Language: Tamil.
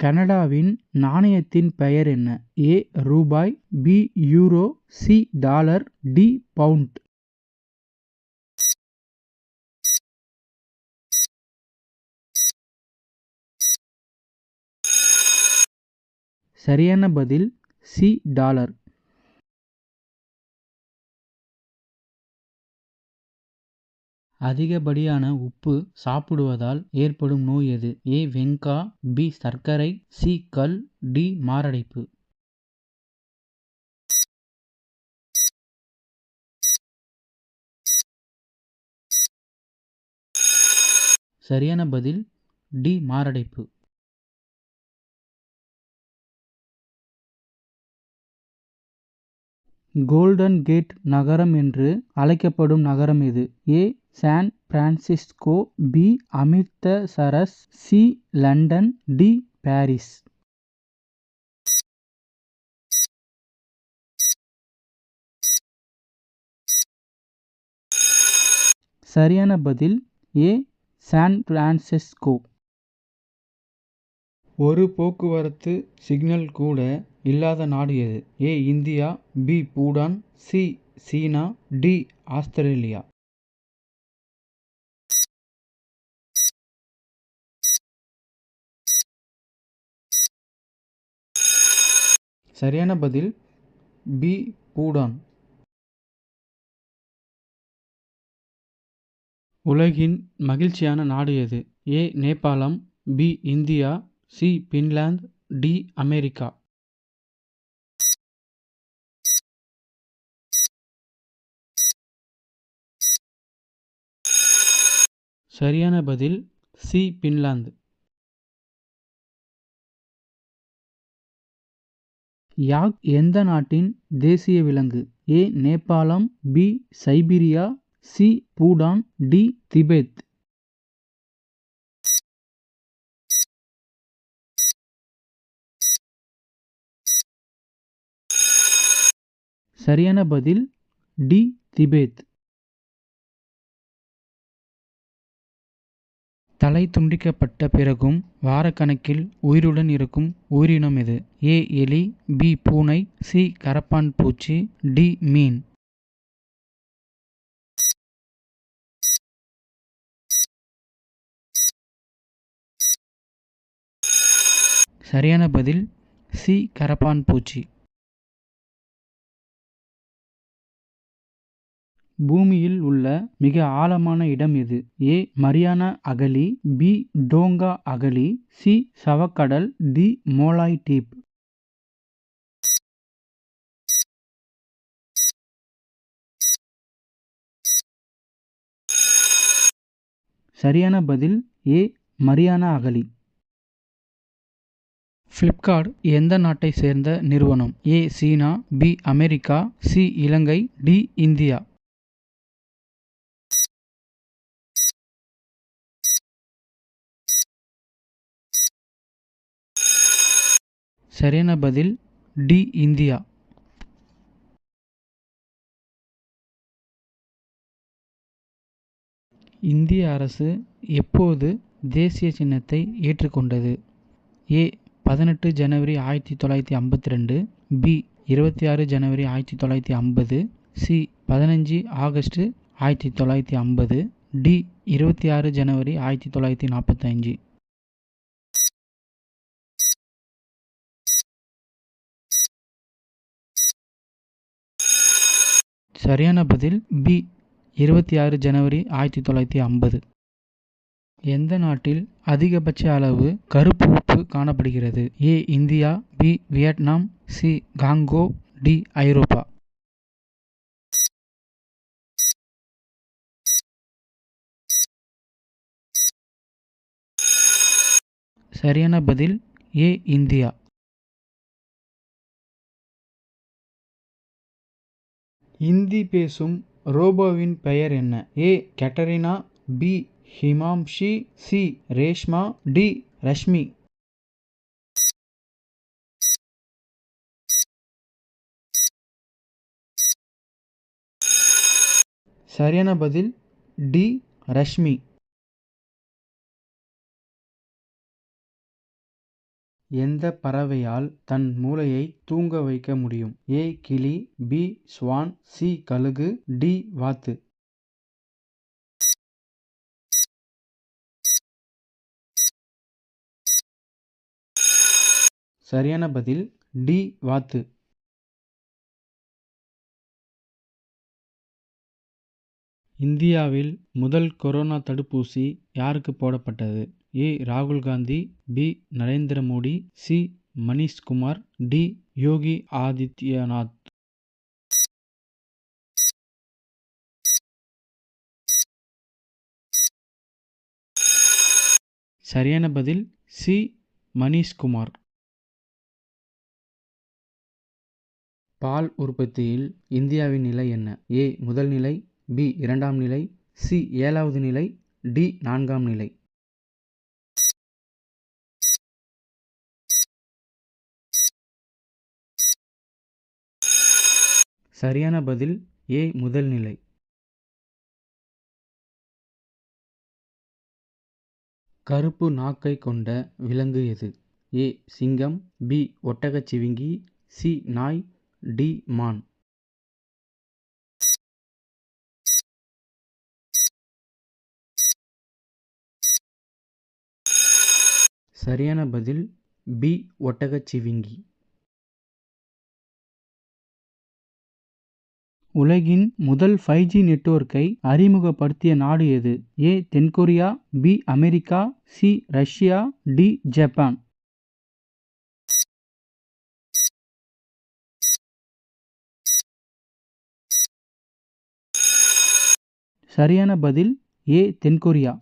கனடாவின் நாணயத்தின் பெயர் என்ன? ஏ ரூபாய், B euro, C dollar, D pound. சரியான பதில் சி டாலர். அதிகப்படியான உப்பு சாப்பிடுவதால் ஏற்படும் நோய் எது? ஏ வெங்கா, பி சர்க்கரை, சி கல், டி மாரடைப்பு. சரியான பதில் டி மாரடைப்பு. கோல்டன் கேட் நகரம் என்று அழைக்கப்படும் நகரம் எது? A San Francisco, B Amritsar, C London, D Paris. சரியான பதில் ஏ சான் பிரான்சிஸ்கோ. ஒரு போக்குவரத்து சிக்னல் கூட இல்லாத நாடு எது? A India, B Bhutan, C சீனா, டி ஆஸ்திரேலியா. சரியான பதில் பி பூடான். உலகின் மகிழ்ச்சியான நாடு எது? ஏ நேபாளம், B India, C Finland, D America. சரியான பதில் சி பின்லாந்து. யாக் எந்த நாட்டின் தேசிய விலங்கு? ஏ நேபாளம், B Siberia, C Bhutan, D Tibet. சரியான பதில் டி திபெத். தலை துண்டிக்கப்பட்ட பிறகும் வாரக்கணக்கில் உயிருடன் இருக்கும் உயிரினம் எது? ஏ எலி, பி பூனை, சி கரப்பான் பூச்சி, டி மீன். சரியான பதில் சி கரப்பான் பூச்சி. பூமியில் உள்ள மிக ஆழமான இடம் எது? ஏ மரியானா அகழி, பி டோங்கா அகழி, சி சவக்கடல், டி மோலாய் டீப். சரியான பதில் ஏ மரியானா அகழி. ஃப்ளிப்கார்ட் எந்த நாட்டை சேர்ந்த நிறுவனம்? ஏ சீனா, பி அமெரிக்கா, சி இலங்கை, டி இந்தியா. சரியான பதில் டி இந்தியா. இந்திய அரசு எப்போது தேசிய சின்னத்தை ஏற்றுக்கொண்டது? ஏ 18 ஜனவரி 1952, பி 26 ஜனவரி 1950, சி 15 ஆகஸ்ட் 1950, டி 26 ஜனவரி 1945. சரியான பதில் பி 26 ஜனவரி 1950. எந்த நாட்டில் அதிகபட்ச அளவு கருப்பு உப்பு காணப்படுகிறது? A India, B Vietnam, C Congo, D ஐரோப்பா. சரியான பதில் ஏ இந்தியா. இந்தி பேசும் ரோபோவின் பெயர் என்ன? A Katrina, B Himanshi, C Reshma, D Rashmi. சரியான பதில் டி ரஷ்மி. எந்த பறவையால் தன் மூளையை தூங்க வைக்க முடியும்? ஏ கிளி, பி ஸ்வான், சி கழுகு, டி வாத்து. சரியான பதில் டி வாத்து. இந்தியாவில் முதல் கொரோனா தடுப்பூசி யாருக்கு போடப்பட்டது? ஏ ராகுல் Gandhi, B Narendra Modi, C Manish Kumar, D Yogi Adityanath. சரியான பதில் சி மணிஷ்குமார். பால் உற்பத்தியில் இந்தியாவின் நிலை என்ன? ஏ முதல் நிலை, பி இரண்டாம் நிலை, சி 7வது நிலை, டி 4ஆம் நிலை. சரியான பதில் ஏ முதல் நிலை. கருப்பு நாக்கை கொண்ட விலங்கு எது? ஏ சிங்கம், பி ஒட்டகச்சிவிங்கி, சி நாய், டி மான். சரியான பதில் பி ஒட்டகச்சிவிங்கி. உலகின் முதல் 5G நெட்வொர்க்கை அறிமுகப்படுத்திய நாடு எது? ஏ தென்கொரியா, B America, C Russia, D Japan. சரியான பதில் ஏ தென்கொரியா.